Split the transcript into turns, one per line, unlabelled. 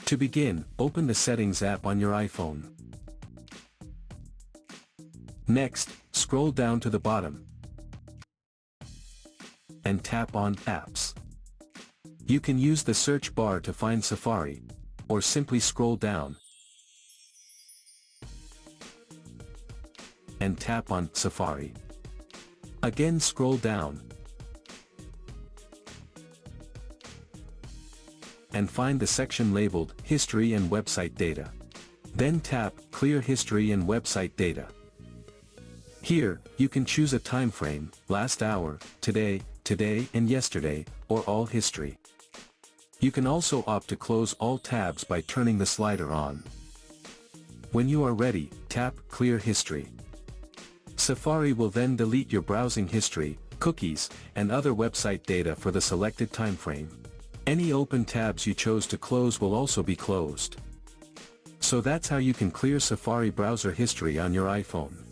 To begin, open the Settings app on your iPhone. Next, scroll down to the bottom and tap on Apps. You can use the search bar to find Safari, or simply scroll down and tap on Safari. Again, scroll down and find the section labeled History and Website Data. Then tap Clear History and Website Data. Here, you can choose a time frame, last hour, today, and yesterday, or all history. You can also opt to close all tabs by turning the slider on. When you are ready, tap Clear History. Safari will then delete your browsing history, cookies, and other website data for the selected time frame. Any open tabs you chose to close will also be closed. So that's how you can clear Safari browser history on your iPhone.